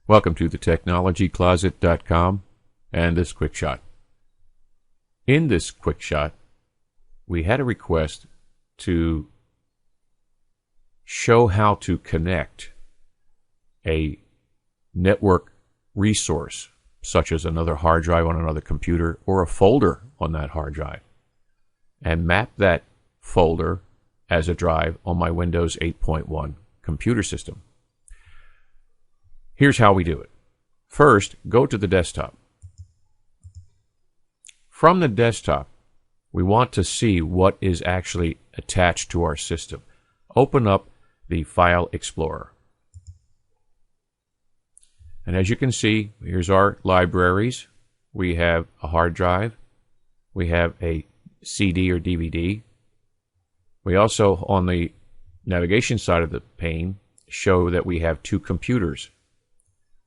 Welcome to thetechnologycloset.com and this quick shot. In this quick shot, we had a request to show how to connect a network resource, such as another hard drive on another computer or a folder on that hard drive, and map that folder as a drive on my Windows 8.1 computer system. Here's how we do it. First, go to the desktop. From the desktop, we want to see what is actually attached to our system. Open up the File Explorer. And as you can see, here's our libraries. We have a hard drive. We have a CD or DVD. We also, on the navigation side of the pane, show that we have two computers.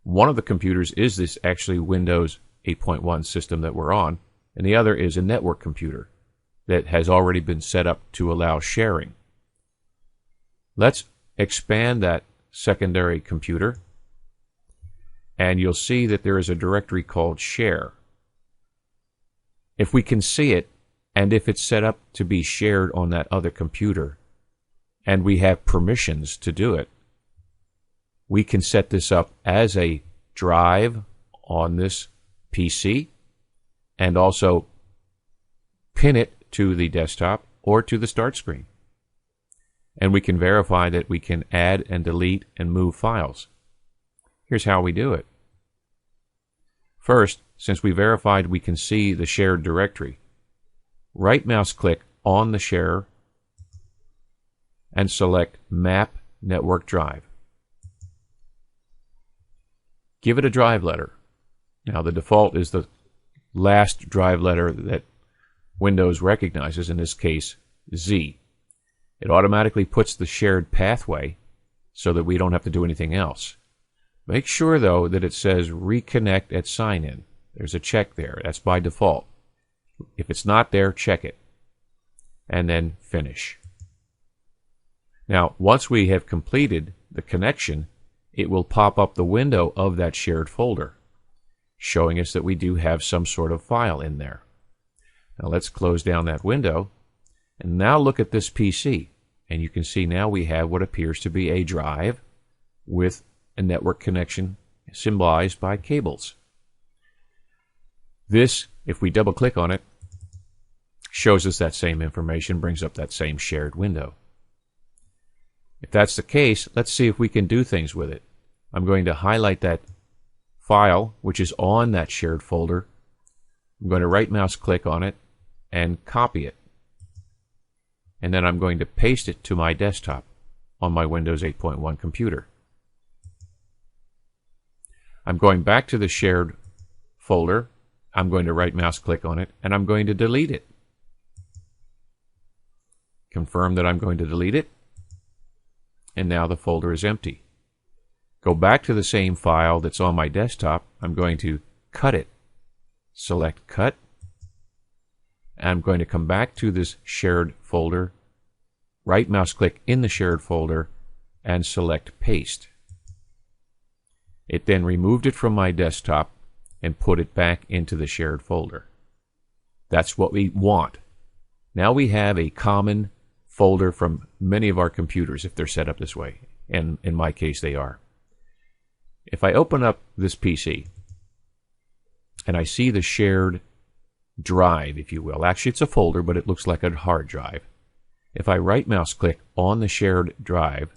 One of the computers is this actually Windows 8.1 system that we're on, and the other is a network computer that has already been set up to allow sharing. Let's expand that secondary computer, and you'll see that there is a directory called Share. If we can see it, and if it's set up to be shared on that other computer, and we have permissions to do it, we can set this up as a drive on this PC and also pin it to the desktop or to the start screen. And we can verify that we can add and delete and move files. Here's how we do it. First, since we verified we can see the shared directory, right mouse click on the share and select Map Network Drive. Give it a drive letter. Now the default is the last drive letter that Windows recognizes, in this case Z. It automatically puts the shared pathway so that we don't have to do anything else. Make sure though that it says reconnect at sign in. There's a check there. That's by default. If it's not there, check it. And then finish. Now once we have completed the connection, it will pop up the window of that shared folder, showing us that we do have some sort of file in there. Now let's close down that window, and now look at this PC, and you can see now we have what appears to be a drive with a network connection symbolized by cables. This, if we double click on it, shows us that same information, brings up that same shared window. If that's the case, let's see if we can do things with it. I'm going to highlight that file, which is on that shared folder. I'm going to right mouse click on it and copy it. And then I'm going to paste it to my desktop on my Windows 8.1 computer. I'm going back to the shared folder. I'm going to right mouse click on it and I'm going to delete it. Confirm that I'm going to delete it. And now the folder is empty. Go back to the same file that's on my desktop. I'm going to cut it. Select Cut. And I'm going to come back to this shared folder, right mouse click in the shared folder, and select Paste. It then removed it from my desktop and put it back into the shared folder. That's what we want. Now we have a common folder from many of our computers if they're set up this way, and in my case they are. If I open up this PC and I see the shared drive, if you will, actually it's a folder but it looks like a hard drive. If I right mouse click on the shared drive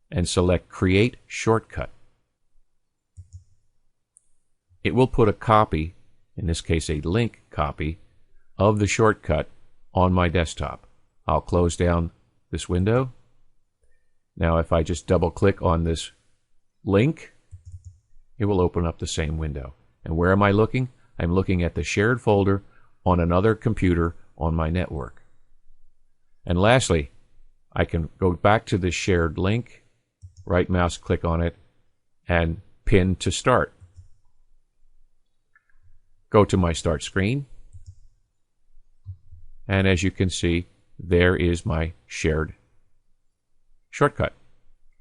and select Create Shortcut, it will put a copy, in this case a link copy, of the shortcut on my desktop. I'll close down this window. Now if I just double click on this link, it will open up the same window. And where am I looking? I'm looking at the shared folder on another computer on my network. And lastly, I can go back to the shared link, right mouse click on it, and pin to start. Go to my start screen. And as you can see, there is my shared shortcut.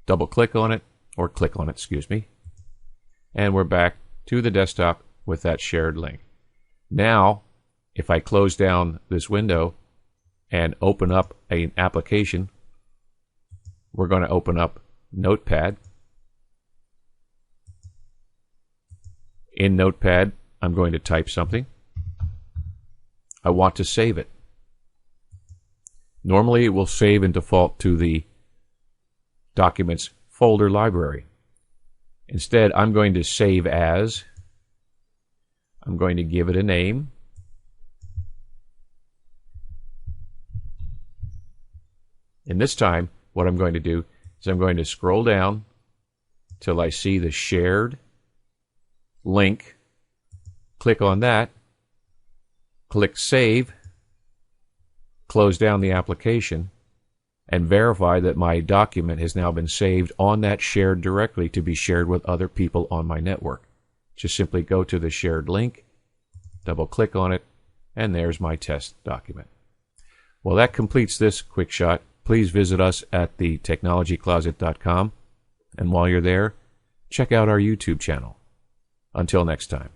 Double click on it, or click on it, excuse me. And we're back to the desktop with that shared link. Now, if I close down this window and open up an application, we're going to open up Notepad. In Notepad, I'm going to type something. I want to save it. Normally, it will save and default to the Documents folder library. Instead, I'm going to save as. I'm going to give it a name. And this time, what I'm going to do is I'm going to scroll down till I see the shared link. Click on that. Click Save. Close down the application and verify that my document has now been saved on that shared directory to be shared with other people on my network. Just simply go to the shared link, double click on it, and there's my test document. Well, that completes this quick shot. Please visit us at thetechnologycloset.com, and while you're there, check out our YouTube channel. Until next time.